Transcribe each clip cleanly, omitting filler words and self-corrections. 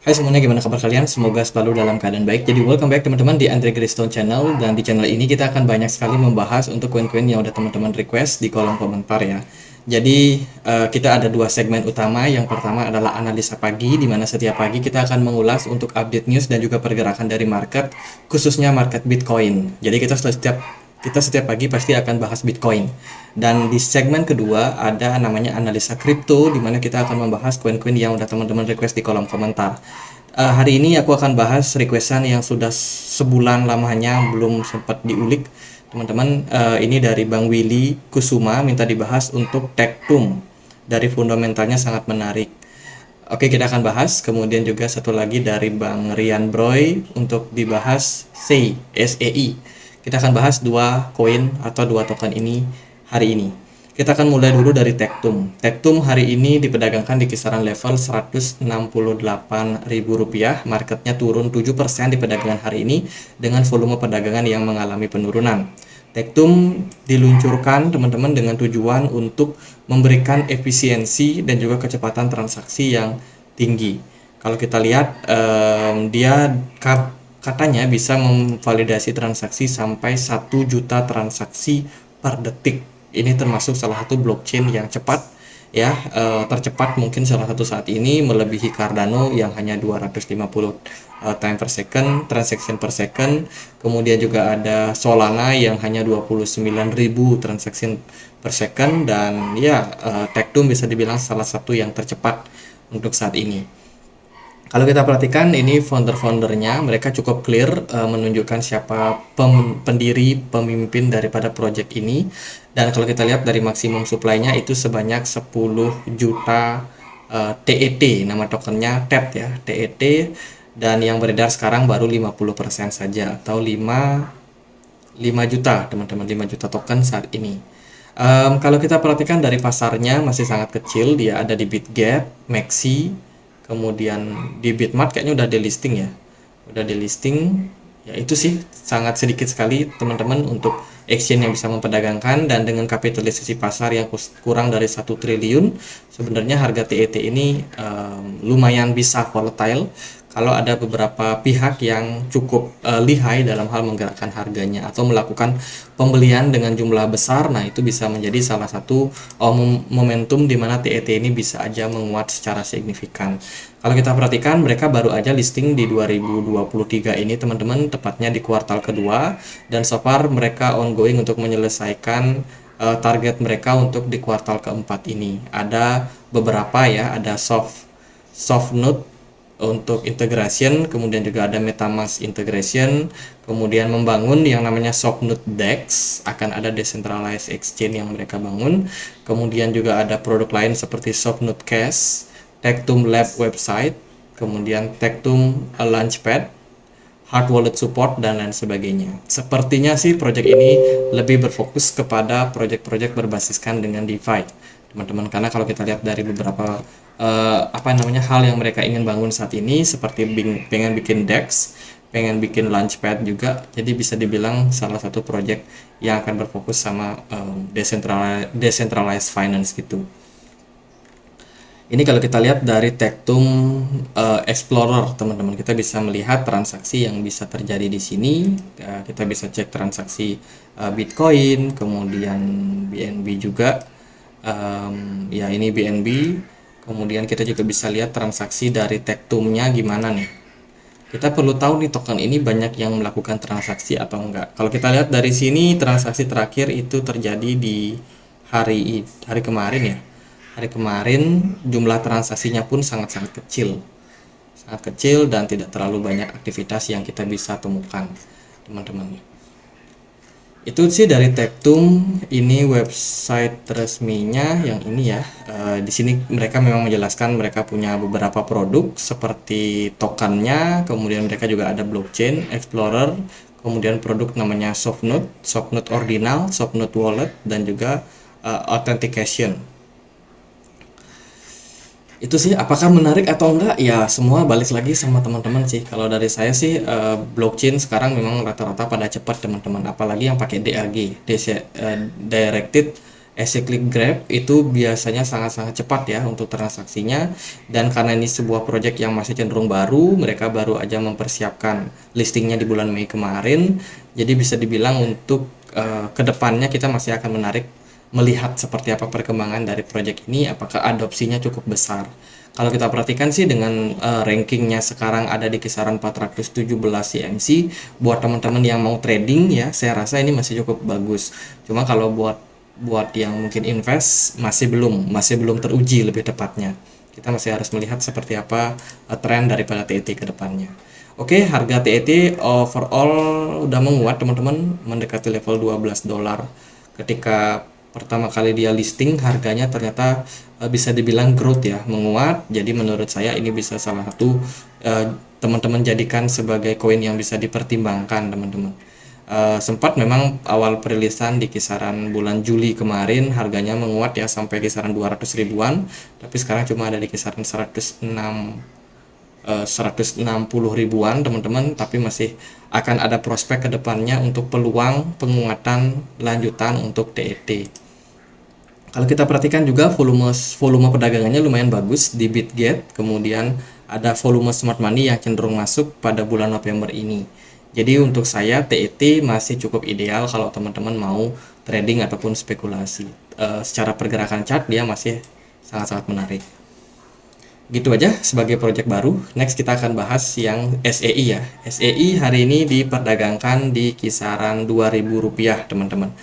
Hai semuanya, gimana kabar kalian? Semoga selalu dalam keadaan baik. Jadi welcome back teman-teman di Andre Greystone Channel. Dan di channel ini kita akan banyak sekali membahas untuk koin-koin yang udah teman-teman request di kolom komentar ya. Jadi kita ada dua segmen utama. Yang pertama adalah analisa pagi, di mana setiap pagi kita akan mengulas untuk update news dan juga pergerakan dari market, khususnya market Bitcoin. Jadi kita setiap pagi pasti akan bahas Bitcoin. Dan di segmen kedua ada namanya analisa kripto, di mana kita akan membahas koin-koin yang udah teman-teman request di kolom komentar. Hari ini aku akan bahas requestan yang sudah sebulan lamanya belum sempat diulik. Teman-teman, ini dari Bang Willy Kusuma minta dibahas untuk Tektum. Dari fundamentalnya sangat menarik. Oke, kita akan bahas. Kemudian juga satu lagi dari Bang Rian Broy untuk dibahas SEI, SEI. Kita akan bahas dua koin atau dua token ini hari ini. Kita akan mulai dulu dari Tektum. Tektum hari ini diperdagangkan di kisaran level Rp168.000. Marketnya turun 7% di perdagangan hari ini dengan volume perdagangan yang mengalami penurunan. Tektum diluncurkan teman-teman dengan tujuan untuk memberikan efisiensi dan juga kecepatan transaksi yang tinggi. Kalau kita lihat dia katanya bisa memvalidasi transaksi sampai 1 juta transaksi per detik. Ini termasuk salah satu blockchain yang cepat ya, tercepat mungkin salah satu saat ini, melebihi Cardano yang hanya 250 time per second, transaction per second. Kemudian juga ada Solana yang hanya 29.000 transaction per second. Dan ya, Tektum bisa dibilang salah satu yang tercepat untuk saat ini. Kalau kita perhatikan ini founder-foundernya, mereka cukup clear menunjukkan siapa pendiri pemimpin daripada project ini. Dan kalau kita lihat dari maksimum supply-nya itu sebanyak 10 juta TET, nama tokennya TET ya, TET. Dan yang beredar sekarang baru 50% saja, atau 5 juta teman-teman, 5 juta token saat ini. Kalau kita perhatikan dari pasarnya masih sangat kecil, dia ada di Bitget, Maxi, kemudian di Bitmart kayaknya udah delisting ya, udah delisting ya. Itu sih sangat sedikit sekali teman-teman untuk exchange yang bisa memperdagangkan. Dan dengan kapitalisasi pasar yang kurang dari 1 triliun, sebenarnya harga TET ini lumayan bisa volatile kalau ada beberapa pihak yang cukup lihai dalam hal menggerakkan harganya atau melakukan pembelian dengan jumlah besar. Nah, itu bisa menjadi salah satu momentum di mana TET ini bisa aja menguat secara signifikan. Kalau kita perhatikan, mereka baru aja listing di 2023 ini teman-teman, tepatnya di kuartal kedua, dan so far mereka ongoing untuk menyelesaikan target mereka untuk di kuartal keempat ini. Ada beberapa ya, ada soft node untuk integration, kemudian juga ada MetaMask integration, kemudian membangun yang namanya Softnode DEX, akan ada decentralized exchange yang mereka bangun. Kemudian juga ada produk lain seperti Softnode Cash, Tektum Lab website, kemudian Tektum Launchpad, hard wallet support, dan lain sebagainya. Sepertinya sih project ini lebih berfokus kepada project-project berbasiskan dengan DeFi teman-teman, karena kalau kita lihat dari beberapa hal yang mereka ingin bangun saat ini, seperti pengen bikin DEX, pengen bikin Launchpad juga. Jadi bisa dibilang salah satu project yang akan berfokus sama decentralized finance gitu. Ini kalau kita lihat dari Tektum Explorer teman-teman, kita bisa melihat transaksi yang bisa terjadi di sini. Kita bisa cek transaksi Bitcoin, kemudian BNB juga. Ya, ini BNB. Kemudian kita juga bisa lihat transaksi dari Tektumnya gimana nih. Kita perlu tahu nih token ini banyak yang melakukan transaksi atau enggak. Kalau kita lihat dari sini, transaksi terakhir itu terjadi di hari kemarin ya. Hari kemarin jumlah transaksinya pun sangat-sangat kecil. Sangat kecil dan tidak terlalu banyak aktivitas yang kita bisa temukan, teman-teman. Itu sih dari Tektum. Ini website resminya yang ini ya. Di sini mereka memang menjelaskan mereka punya beberapa produk seperti tokennya, kemudian mereka juga ada blockchain Explorer, kemudian produk namanya Softnode, Softnode Ordinal, Softnode Wallet, dan juga Authentication. Itu sih, apakah menarik atau enggak ya, semua balik lagi sama teman-teman sih. Kalau dari saya sih, blockchain sekarang memang rata-rata pada cepat teman-teman, apalagi yang pakai DAG, Directed Acyclic Graph itu biasanya sangat-sangat cepat ya untuk transaksinya, dan karena ini sebuah project yang masih cenderung baru, mereka baru aja mempersiapkan listingnya di bulan Mei kemarin, jadi bisa dibilang untuk kedepannya kita masih akan menarik melihat seperti apa perkembangan dari project ini, apakah adopsinya cukup besar. Kalau kita perhatikan sih dengan rankingnya sekarang ada di kisaran 417 CMC, buat teman-teman yang mau trading ya, saya rasa ini masih cukup bagus. Cuma kalau buat yang mungkin invest masih belum teruji lebih tepatnya. Kita masih harus melihat seperti apa tren daripada TET ke depannya. Oke, harga TET overall udah menguat teman-teman, mendekati level 12 dolar. Ketika pertama kali dia listing, harganya ternyata bisa dibilang growth ya, menguat. Jadi menurut saya ini bisa salah satu teman-teman jadikan sebagai koin yang bisa dipertimbangkan teman-teman. Sempat memang awal perilisan di kisaran bulan Juli kemarin harganya menguat ya sampai kisaran 200 ribuan, tapi sekarang cuma ada di kisaran 160 ribuan teman-teman, tapi masih akan ada prospek kedepannya untuk peluang penguatan lanjutan untuk TET. Kalau kita perhatikan juga volume perdagangannya lumayan bagus di Bitget, kemudian ada volume smart money yang cenderung masuk pada bulan November ini. Jadi untuk saya TET masih cukup ideal kalau teman-teman mau trading ataupun spekulasi. Secara pergerakan chart dia masih sangat-sangat menarik. Gitu aja sebagai project baru. Next kita akan bahas yang SEI ya. SEI hari ini diperdagangkan di kisaran Rp2.000 teman-teman.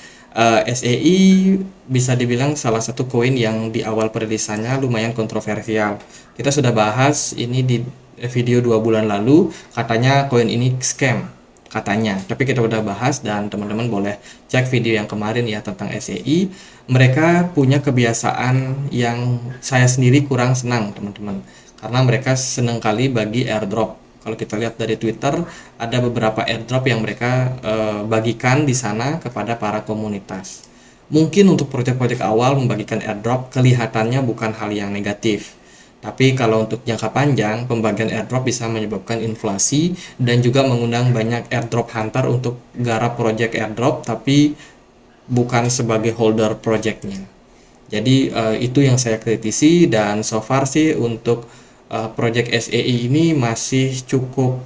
SEI bisa dibilang salah satu koin yang di awal perilisannya lumayan kontroversial. Kita sudah bahas ini di video 2 bulan lalu, katanya koin ini scam katanya, tapi kita udah bahas dan teman-teman boleh cek video yang kemarin ya tentang SEI. Mereka punya kebiasaan yang saya sendiri kurang senang teman-teman, karena mereka senang kali bagi airdrop. Kalau kita lihat dari Twitter, ada beberapa airdrop yang mereka bagikan di sana kepada para komunitas. Mungkin untuk proyek-proyek awal membagikan airdrop kelihatannya bukan hal yang negatif. Tapi kalau untuk jangka panjang, pembagian airdrop bisa menyebabkan inflasi dan juga mengundang banyak airdrop hunter untuk garap project airdrop, tapi bukan sebagai holder projectnya. Jadi itu yang saya kritisi, dan so far sih untuk project SEI ini masih cukup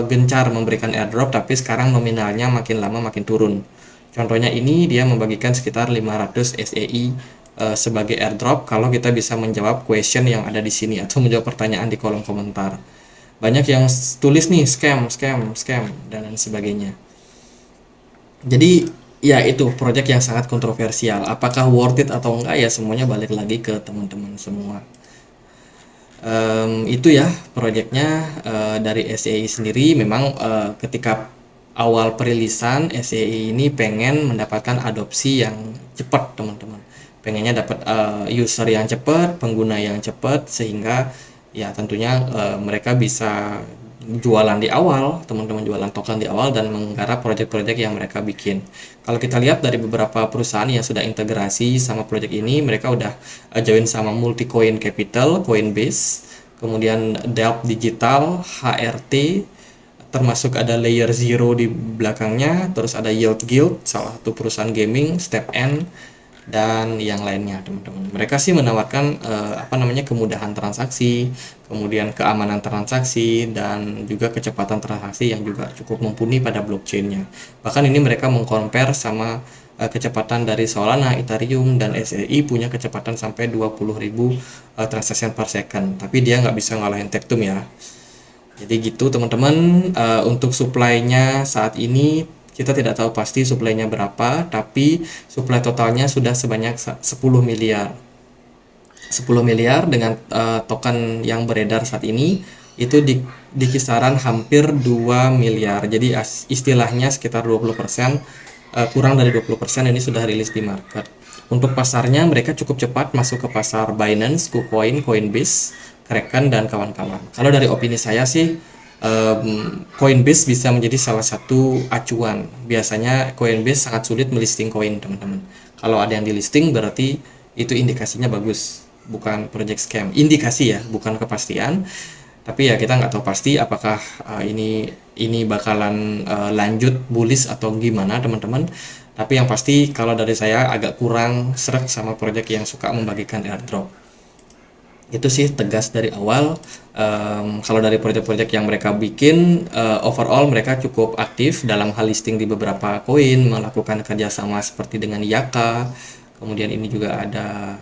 gencar memberikan airdrop, tapi sekarang nominalnya makin lama makin turun. Contohnya ini dia membagikan sekitar 500 SEI sebagai airdrop kalau kita bisa menjawab question yang ada di sini atau menjawab pertanyaan di kolom komentar. Banyak yang tulis nih scam dan lain sebagainya. Jadi ya itu project yang sangat kontroversial. Apakah worth it atau enggak ya semuanya balik lagi ke teman-teman semua. Itu ya projectnya dari SEI sendiri. Memang ketika awal perilisan SEI ini pengen mendapatkan adopsi yang cepat teman-teman. Pengennya dapat user yang cepat, pengguna yang cepat, sehingga ya tentunya mereka bisa jualan di awal, teman-teman jualan token di awal dan menggarap project-project yang mereka bikin. Kalau kita lihat dari beberapa perusahaan yang sudah integrasi sama project ini, mereka udah join sama Multicoin Capital, Coinbase, kemudian Delp Digital, HRT, termasuk ada Layer Zero di belakangnya, terus ada Yield Guild, salah satu perusahaan gaming, StepN, dan yang lainnya teman-teman. Mereka sih menawarkan kemudahan transaksi, kemudian keamanan transaksi, dan juga kecepatan transaksi yang juga cukup mumpuni pada blockchainnya. Bahkan ini mereka mengcompare sama kecepatan dari Solana, Ethereum, dan SEI punya kecepatan sampai 20.000 transaction per second, tapi dia nggak bisa ngalahin Tektum ya. Jadi gitu teman-teman. Untuk supply-nya saat ini kita tidak tahu pasti supply-nya berapa, tapi supply totalnya sudah sebanyak 10 miliar. 10 miliar dengan token yang beredar saat ini itu di kisaran hampir 2 miliar. Jadi istilahnya sekitar 20%, kurang dari 20% ini sudah rilis di market. Untuk pasarnya mereka cukup cepat masuk ke pasar Binance, KuCoin, Coinbase, Kraken, dan kawan-kawan. Kalau dari opini saya sih Coinbase bisa menjadi salah satu acuan. Biasanya Coinbase sangat sulit melisting koin teman-teman. Kalau ada yang di listing berarti itu indikasinya bagus, bukan project scam. Indikasi ya, bukan kepastian. Tapi ya kita nggak tahu pasti apakah ini bakalan lanjut bullish atau gimana teman-teman. Tapi yang pasti kalau dari saya agak kurang seret sama project yang suka membagikan airdrop. Itu sih tegas dari awal. Kalau dari project-project yang mereka bikin, overall mereka cukup aktif dalam hal listing di beberapa koin, melakukan kerjasama seperti dengan Yaka. Kemudian ini juga ada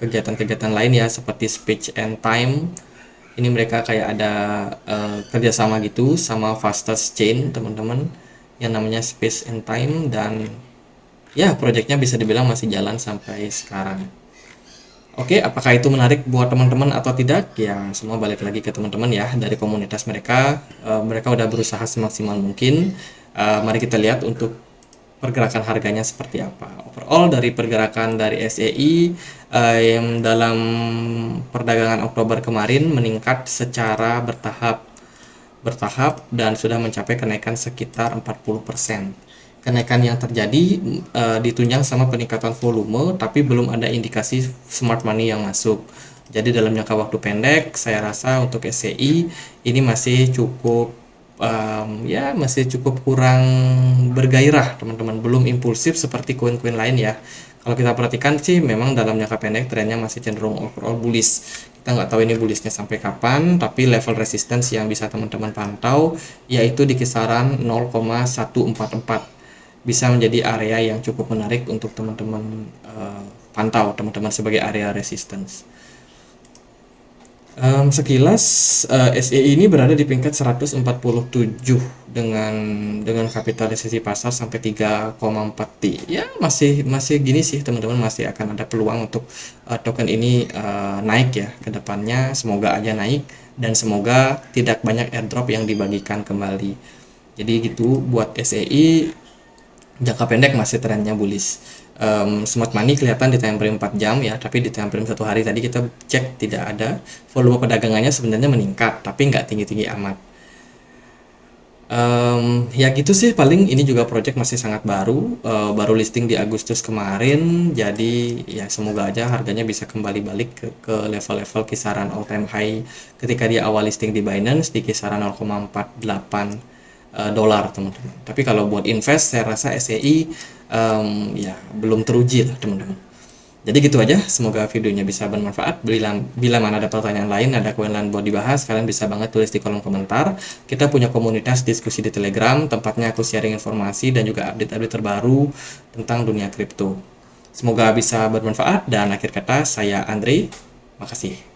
kegiatan-kegiatan lain ya seperti Speech and Time. Ini mereka kayak ada kerjasama gitu sama Fastest Chain teman-teman, yang namanya Space and Time, dan ya projectnya bisa dibilang masih jalan sampai sekarang. Oke, apakah itu menarik buat teman-teman atau tidak? Ya, semua balik lagi ke teman-teman ya. Dari komunitas mereka, mereka udah berusaha semaksimal mungkin. Mari kita lihat untuk pergerakan harganya seperti apa. Overall dari pergerakan dari SEI yang dalam perdagangan Oktober kemarin meningkat secara bertahap dan sudah mencapai kenaikan sekitar 40%. Kenaikan yang terjadi ditunjang sama peningkatan volume, tapi belum ada indikasi smart money yang masuk. Jadi dalam jangka waktu pendek, saya rasa untuk SCI ini masih cukup ya masih cukup kurang bergairah teman-teman, belum impulsif seperti koin-koin lain ya. Kalau kita perhatikan sih memang dalam jangka pendek trennya masih cenderung overall bullish. Kita nggak tahu ini bullishnya sampai kapan, tapi level resistance yang bisa teman-teman pantau yaitu di kisaran 0,144 bisa menjadi area yang cukup menarik untuk teman-teman pantau teman-teman sebagai area resistance. Sekilas SEI ini berada di peringkat 147 dengan kapitalisasi pasar sampai 3,4 T. Ya masih gini sih teman-teman, masih akan ada peluang untuk token ini naik ya ke depannya. Semoga aja naik dan semoga tidak banyak airdrop yang dibagikan kembali. Jadi gitu buat SEI. Jangka pendek masih trennya bullish. Smart money kelihatan di time frame 4 jam ya, tapi di time frame 1 hari tadi kita cek tidak ada. Volume perdagangannya sebenarnya meningkat, tapi nggak tinggi-tinggi amat. Ya gitu sih, paling ini juga project masih sangat baru, baru listing di Agustus kemarin, jadi ya semoga aja harganya bisa kembali balik ke level-level kisaran all time high ketika dia awal listing di Binance di kisaran 0,48 dolar teman-teman. Tapi kalau buat invest saya rasa SEI ya belum teruji lah teman-teman. Jadi gitu aja, semoga videonya bisa bermanfaat. Bila mana ada pertanyaan lain, ada koin lain buat dibahas, kalian bisa banget tulis di kolom komentar. Kita punya komunitas diskusi di Telegram, tempatnya aku sharing informasi dan juga update-update terbaru tentang dunia kripto. Semoga bisa bermanfaat, dan akhir kata saya Andre, makasih.